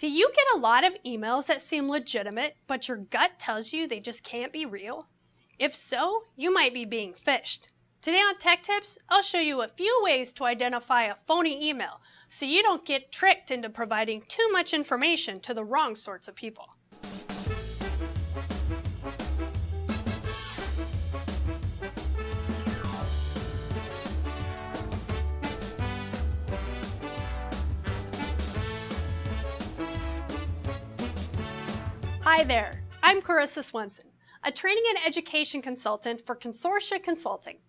Do you get a lot of emails that seem legitimate, but your gut tells you they just can't be real? If so, you might be being phished. Today on Tech Tips, I'll show you a few ways to identify a phony email so you don't get tricked into providing too much information to the wrong sorts of people. Hi there, I'm Carissa Swenson, a training and education consultant for Consortia Consulting.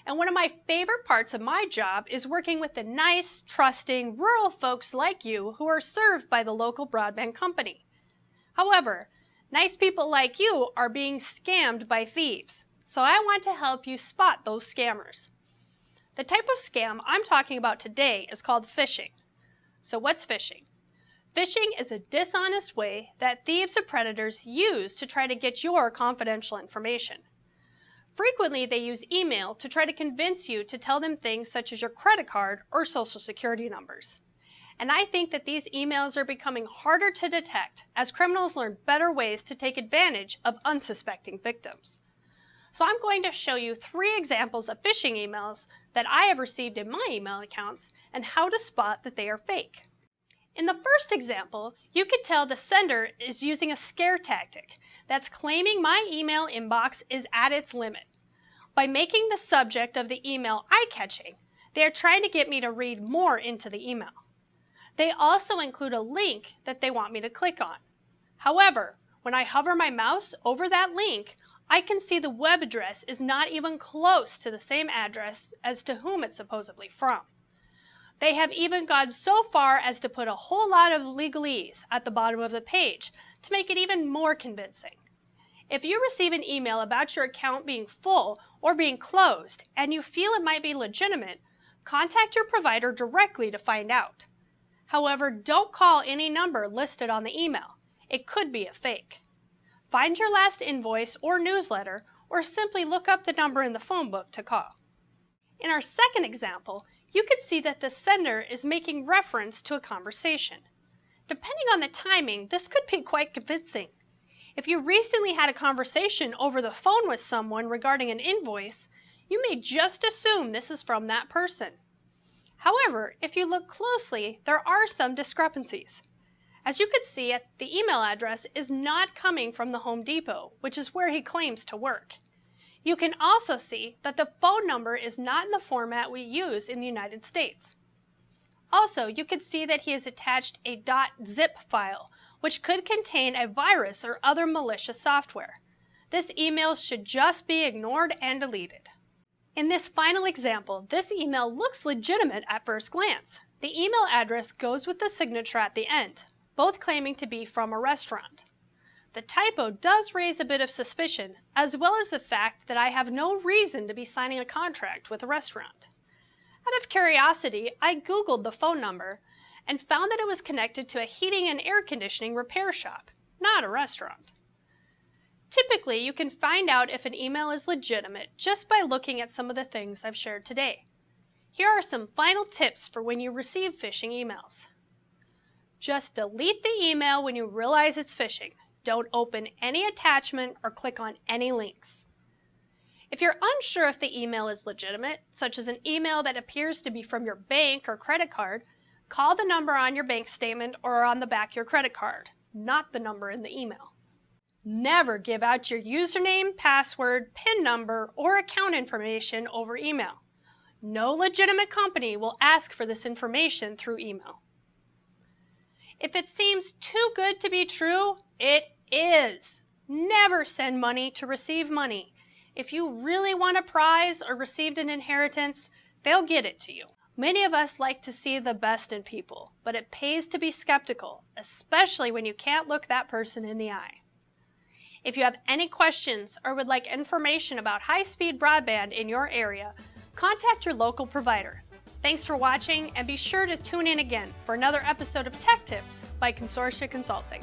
And one of my favorite parts of my job is working with the nice, trusting, rural folks like you who are served by the local broadband company. However, nice people like you are being scammed by thieves, so I want to help you spot those scammers. The type of scam I'm talking about today is called phishing. So what's phishing? Phishing is a dishonest way that thieves or predators use to try to get your confidential information. Frequently, they use email to try to convince you to tell them things such as your credit card or social security numbers. And I think that these emails are becoming harder to detect as criminals learn better ways to take advantage of unsuspecting victims. So I'm going to show you 3 examples of phishing emails that I have received in my email accounts and how to spot that they are fake. In the first example, you could tell the sender is using a scare tactic that's claiming my email inbox is at its limit. By making the subject of the email eye-catching, they are trying to get me to read more into the email. They also include a link that they want me to click on. However, when I hover my mouse over that link, I can see the web address is not even close to the same address as to whom it's supposedly from. They have even gone so far as to put a whole lot of legalese at the bottom of the page to make it even more convincing. If you receive an email about your account being full or being closed and you feel it might be legitimate, contact your provider directly to find out. However, don't call any number listed on the email. It could be a fake. Find your last invoice or newsletter, or simply look up the number in the phone book to call. In our second example, you could see that the sender is making reference to a conversation. Depending on the timing, this could be quite convincing. If you recently had a conversation over the phone with someone regarding an invoice, you may just assume this is from that person. However, if you look closely, there are some discrepancies. As you could see, the email address is not coming from the Home Depot, which is where he claims to work. You can also see that the phone number is not in the format we use in the United States. Also, you can see that he has attached a .zip file, which could contain a virus or other malicious software. This email should just be ignored and deleted. In this final example, this email looks legitimate at first glance. The email address goes with the signature at the end, both claiming to be from a restaurant. The typo does raise a bit of suspicion, as well as the fact that I have no reason to be signing a contract with a restaurant. Out of curiosity, I Googled the phone number and found that it was connected to a heating and air conditioning repair shop, not a restaurant. Typically, you can find out if an email is legitimate just by looking at some of the things I've shared today. Here are some final tips for when you receive phishing emails. Just delete the email when you realize it's phishing. Don't open any attachment or click on any links. If you're unsure if the email is legitimate, such as an email that appears to be from your bank or credit card, call the number on your bank statement or on the back of your credit card, not the number in the email. Never give out your username, password, PIN number, or account information over email. No legitimate company will ask for this information through email. If it seems too good to be true, it is. Never send money to receive money. If you really want a prize or received an inheritance, they'll get it to you. Many of us like to see the best in people, but it pays to be skeptical, especially when you can't look that person in the eye. If you have any questions or would like information about high-speed broadband in your area, contact your local provider. Thanks for watching, and be sure to tune in again for another episode of Tech Tips by Consortia Consulting.